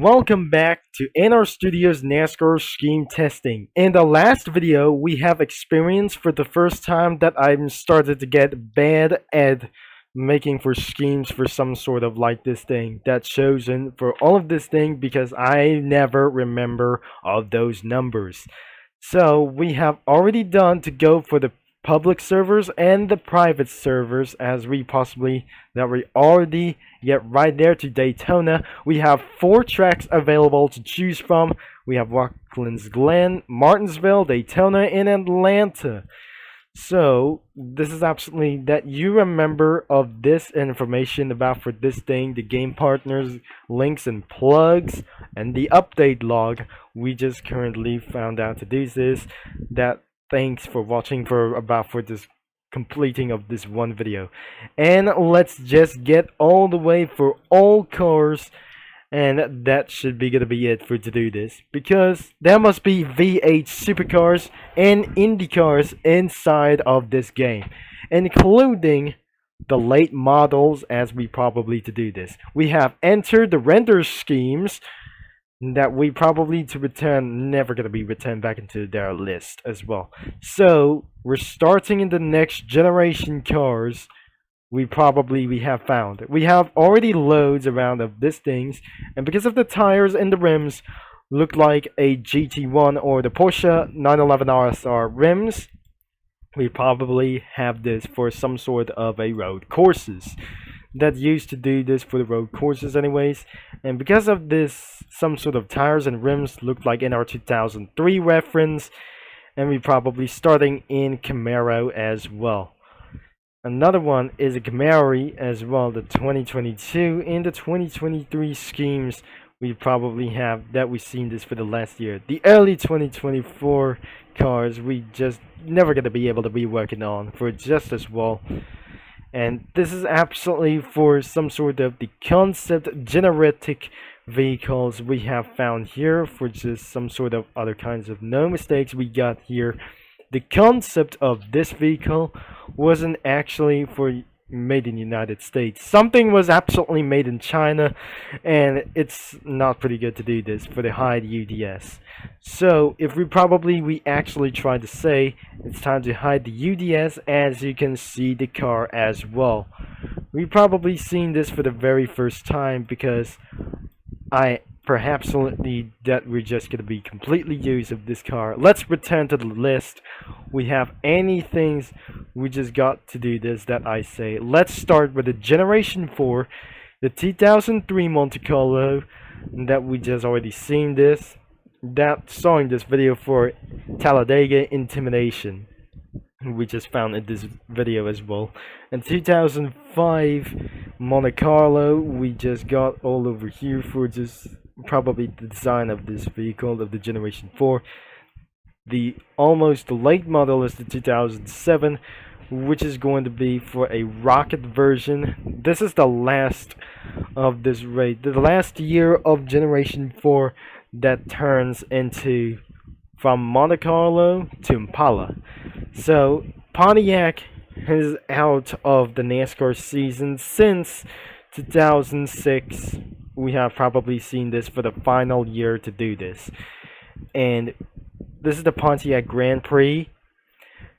welcome back to NR Studios NASCAR scheme testing. In the last video, we have experienced for the first time that I'm started to get bad at making for schemes for some sort of like this thing that's chosen for all of this thing because I never remember all those numbers. So we have already done to go for the public servers and the private servers as we possibly that we already get right there to Daytona. We have 4 tracks available to choose from. We have Watkins Glen, Martinsville, Daytona, and Atlanta. So this is absolutely that you remember of this information about for this thing, the game partners, links and plugs, and the update log. We just currently found out to do this. That thanks for watching for this completing of this one video. And let's just get all the way for all cars, and that should be gonna be it for to do this, because there must be V8 supercars and Indy cars inside of this game, including the late models as we probably to do this. We have entered the render schemes that we probably to return never gonna be returned back into their list as well. So we're starting in the next generation cars. We have found we have already loads around of these things, and because of the tires and the rims look like a GT1 or the Porsche 911 RSR rims, we probably have this for some sort of a road courses that used to do this for the road courses anyways. And because of this, some sort of tires and rims look like in our 2003 reference, and we probably starting in Camaro as well. Another one is a Camaro as well, the 2022. In the 2023 schemes, we probably have that we've seen this for the last year. The early 2024 cars we just never gonna be able to be working on for just as well. And this is absolutely for some sort of the concept generatic vehicles we have found here for just some sort of other kinds of no mistakes we got here. The concept of this vehicle wasn't actually for made in the United States. Something was absolutely made in China, and it's not pretty good to do this for the high UDS. So if we actually try to say it's time to hide the UDS, as you can see the car as well. We probably seen this for the very first time because I perhaps that we're just going to be completely used of this car. Let's return to the list. We have anything we just got to do this that I say. Let's start with the Generation 4, the 2003 Monte Carlo that we just already seen this. That saw in this video for Talladega Intimidation. We just found in this video as well. And 2005 Monte Carlo we just got all over here for just probably the design of this vehicle of the Generation 4. The almost late model is the 2007, which is going to be for a rocket version. This is the last of this race, the last year of Generation 4 that turns into from Monte Carlo to Impala. So Pontiac is out of the NASCAR season since 2006. We have probably seen this for the final year to do this. And this is the Pontiac Grand Prix.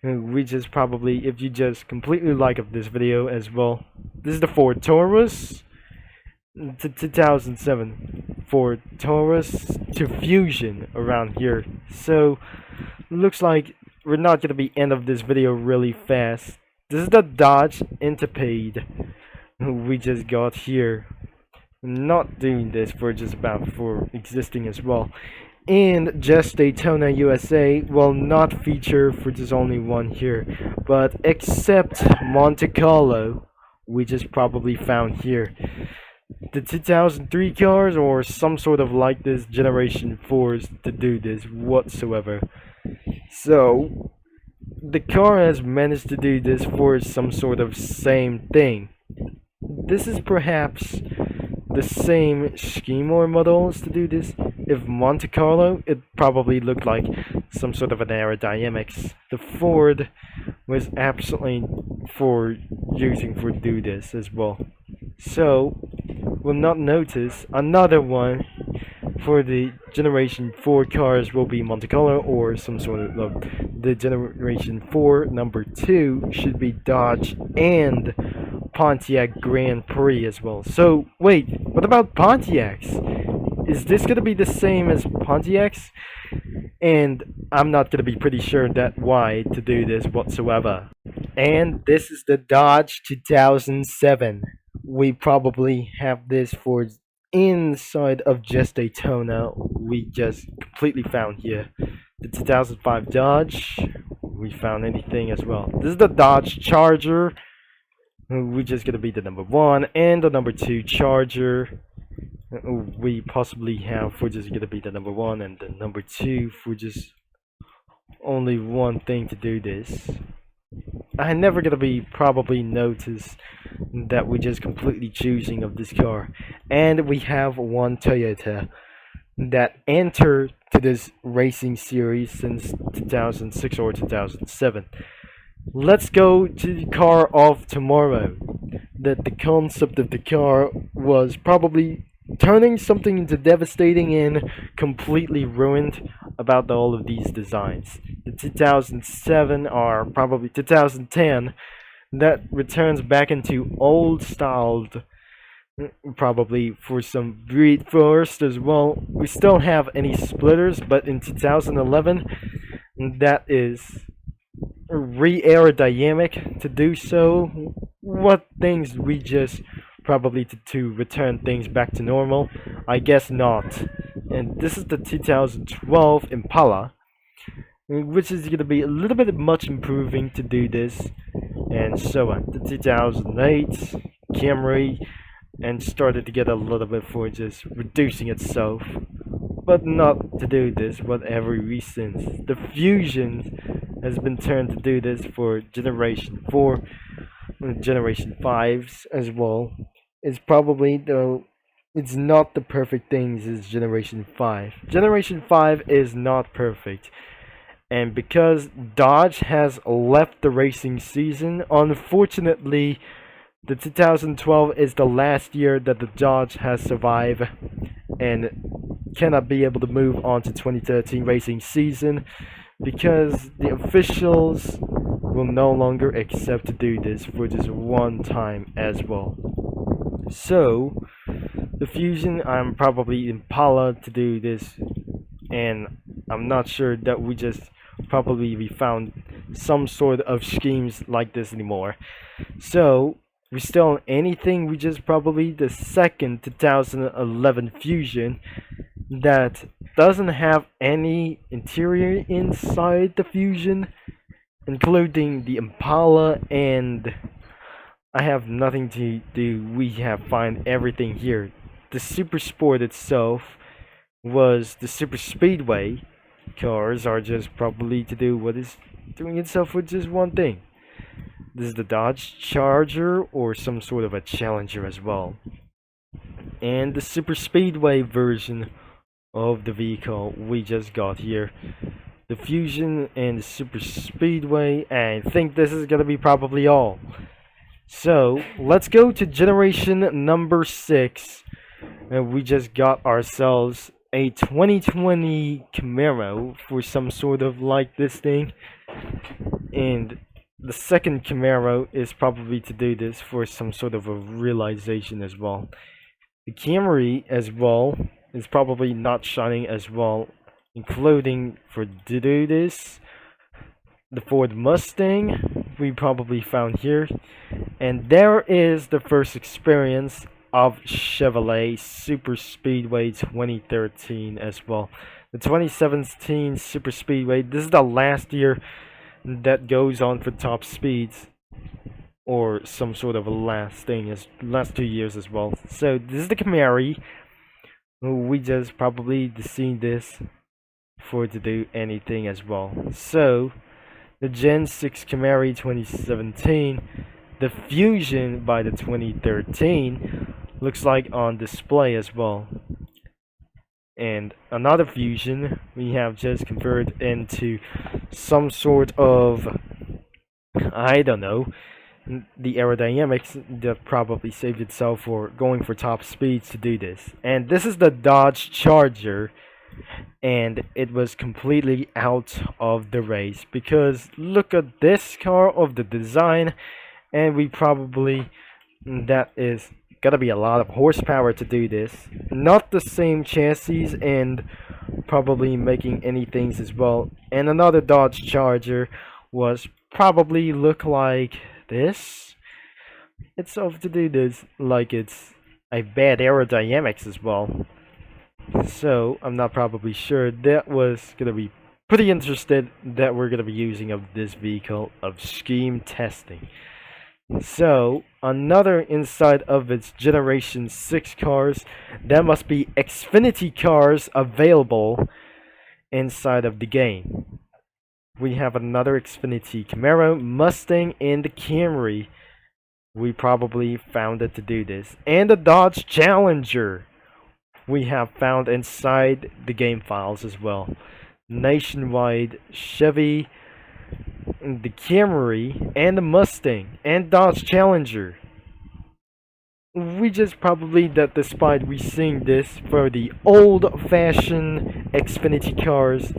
We just probably, if you just completely like of this video as well, this is the Ford Taurus. 2007 Ford Taurus to Fusion around here. So looks like we're not going to be end of this video really fast. This is the Dodge Intrepid we just got here. Not doing this for just about for existing as well. And just Daytona USA will not feature for just only one here, but except Monte Carlo we just probably found here. The 2003 cars or some sort of like this Generation 4s to do this whatsoever. So the car has managed to do this for some sort of same thing. This is perhaps the same scheme or models to do this. If Monte Carlo, it probably looked like some sort of an aerodynamics. The Ford was absolutely for using for do this as well. So we'll not notice another one for the Generation 4 cars will be Monte Carlo or some sort of the Generation 4 number 2 should be Dodge and Pontiac Grand Prix as well. So wait, what about Pontiacs? Is this gonna be the same as Pontiacs? And I'm not gonna be pretty sure that why to do this whatsoever. And this is the Dodge 2007. We probably have this for inside of just Daytona. We just completely found here. The 2005 Dodge. We found anything as well. This is the Dodge Charger. We just gonna be the number 1 and the number 2 Charger. We possibly have for just gonna be the number 1 and the number 2 for just only one thing to do this. I never gonna be probably notice that we're just completely choosing of this car. And we have one Toyota that entered to this racing series since 2006 or 2007. Let's go to the car of tomorrow. That the concept of the car was probably turning something into devastating and completely ruined about all of these designs. The 2007 or probably 2010 that returns back into old styled, probably for some breed first as well. We still have any splitters, but in 2011 that is re-aerodynamic to do so. What things we just probably to return things back to normal? I guess not. And this is the 2012 Impala, which is going to be a little bit much improving to do this, and so on. The 2008 Camry, and started to get a little bit for just reducing itself, but not to do this whatever reasons. The Fusion has been turned to do this for Generation 4, Generation 5s as well. It's probably, though, it's not the perfect things as Generation 5. Generation 5 is not perfect. And because Dodge has left the racing season, unfortunately, the 2012 is the last year that the Dodge has survived and cannot be able to move on to 2013 racing season because the officials will no longer accept to do this for just one time as well. So, the Fusion, I'm probably Impala to do this, and I'm not sure that we found some sort of schemes like this anymore. So, we still on anything, we just probably the second 2011 Fusion that doesn't have any interior inside the Fusion, including the Impala, and I have nothing to do. We have find everything here. The Super Sport itself was the Super Speedway cars are just probably to do what is doing itself with just one thing. This is the Dodge Charger or some sort of a Challenger as well. And the Super Speedway version of the vehicle we just got here. The Fusion and the Super Speedway, and I think this is gonna be probably all. So let's go to generation number 6, and we just got ourselves a 2020 Camaro for some sort of like this thing, and the second Camaro is probably to do this for some sort of a realization as well. The Camry as well is probably not shining as well, including for to do this. The Ford Mustang we probably found here, and there is the first experience of Chevrolet Super Speedway 2013 as well. The 2017 Super Speedway, this is the last year that goes on for top speeds, or some sort of a last 2 years as well. So this is the Camry. We just probably seen this for to do anything as well. So the Gen 6 Camry 2017, the Fusion by the 2013 looks like on display as well. And another Fusion we have just converted into some sort of, I don't know, the aerodynamics that probably saved itself for going for top speeds to do this. And this is the Dodge Charger, and it was completely out of the race because look at this car of the design, and we probably that is gotta be a lot of horsepower to do this. Not the same chassis and probably making any things as well. And another Dodge Charger was probably look like this itself to do this, like it's a bad aerodynamics as well. So I'm not probably sure. That was gonna be pretty interested that we're gonna be using of this vehicle of scheme testing. So another inside of its generation 6 cars, there must be Xfinity cars available inside of the game. We have another Xfinity Camaro, Mustang, and the Camry. We probably found it to do this. And the Dodge Challenger we have found inside the game files as well. Nationwide, Chevy, the Camry, and the Mustang, and Dodge Challenger. We just probably that despite we seeing this for the old-fashioned Xfinity cars,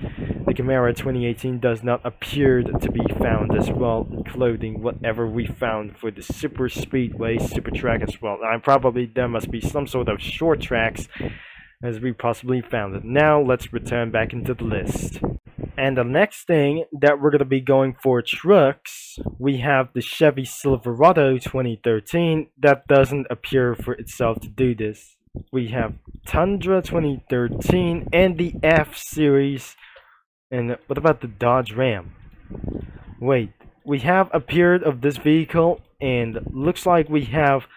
the Camaro 2018 does not appear to be found as well, including whatever we found for the super speedway, super track as well. And probably there must be some sort of short tracks as we possibly found it. Now let's return back into the list. And the next thing that we're going to be going for trucks, we have the Chevy Silverado 2013 that doesn't appear for itself to do this. We have Tundra 2013 and the F-Series. And what about the Dodge Ram? Wait, we have appeared of this vehicle and looks like we have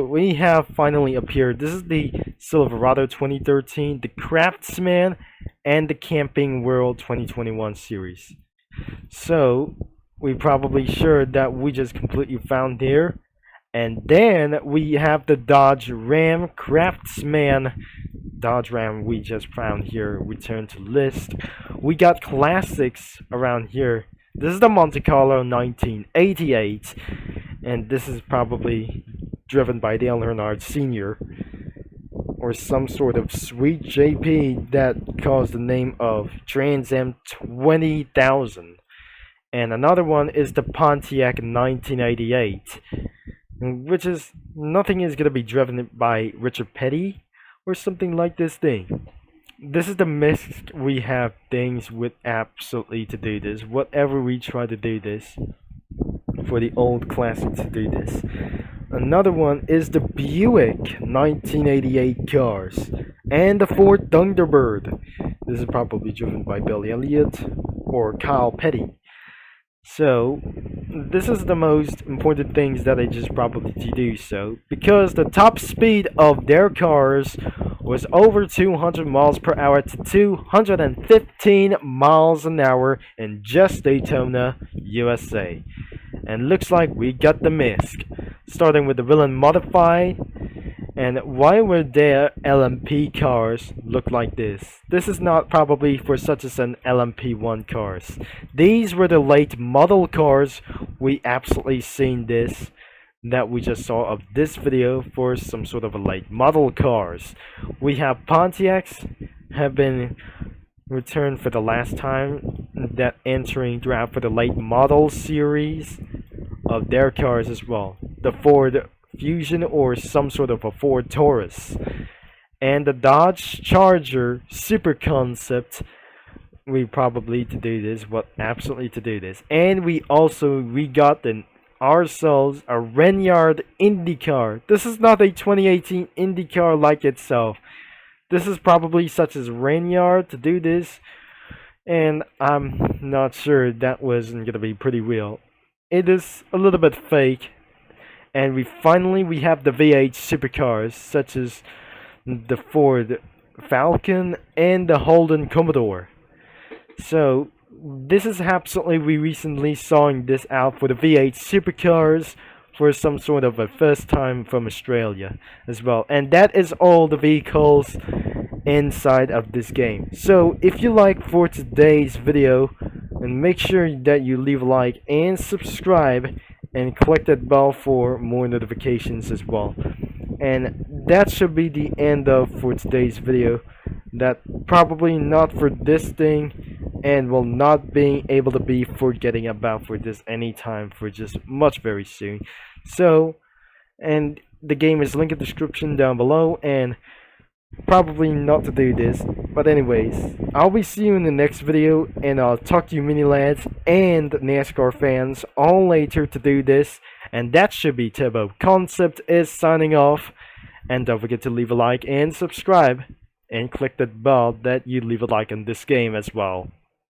we have finally appeared. This is the Silverado 2013, the Craftsman, and the Camping World 2021 series. So we probably sure that we just completely found there. And then we have the Dodge Ram Craftsman. Dodge Ram we just found here. Return to list. We got classics around here. This is the Monte Carlo 1988. And this is probably driven by Dale Earnhardt Sr. or some sort of sweet JP that caused the name of Trans Am 20,000. And another one is the Pontiac 1988, which is nothing is going to be driven by Richard Petty or something like this thing. This is the mix we have things with absolutely to do this. Whatever we try to do this for the old classic to do this. Another one is the Buick 1988 cars and the Ford Thunderbird. This is probably driven by Billy Elliott or Kyle Petty. So this is the most important things that I just probably do so because the top speed of their cars was over 200 miles per hour to 215 miles an hour in just Daytona, USA. And looks like we got the misc. Starting with the villain modified. And why would their LMP cars look like this? This is not probably for such as an LMP1 cars. These were the late model cars. We absolutely seen this that we just saw of this video for some sort of a late model cars. We have Pontiacs have been returned for the last time that entering draft for the late model series of their cars as well. The Ford Fusion or some sort of a Ford Taurus and the Dodge Charger Super Concept. We probably to do this, absolutely to do this. And we got ourselves a Renyard IndyCar. This is not a 2018 IndyCar like itself. This is probably such as Renyard to do this, and I'm not sure that wasn't gonna be pretty real. It is a little bit fake. And we have the V8 supercars such as the Ford Falcon and the Holden Commodore. So this is absolutely we recently saw this out for the V8 supercars for some sort of a first time from Australia as well. And that is all the vehicles inside of this game. So if you like for today's video, and make sure that you leave a like and subscribe, and click that bell for more notifications as well. And that should be the end of for today's video. That probably not for this thing, and will not being able to be forgetting about for this anytime for just much very soon. So, and the game is linked in the description down below, and probably not to do this, but anyways, I'll be seeing you in the next video, and I'll talk to you mini lads and NASCAR fans all later to do this, and that should be Turbo Concept is signing off, and don't forget to leave a like and subscribe, and click that bell that you leave a like on this game as well.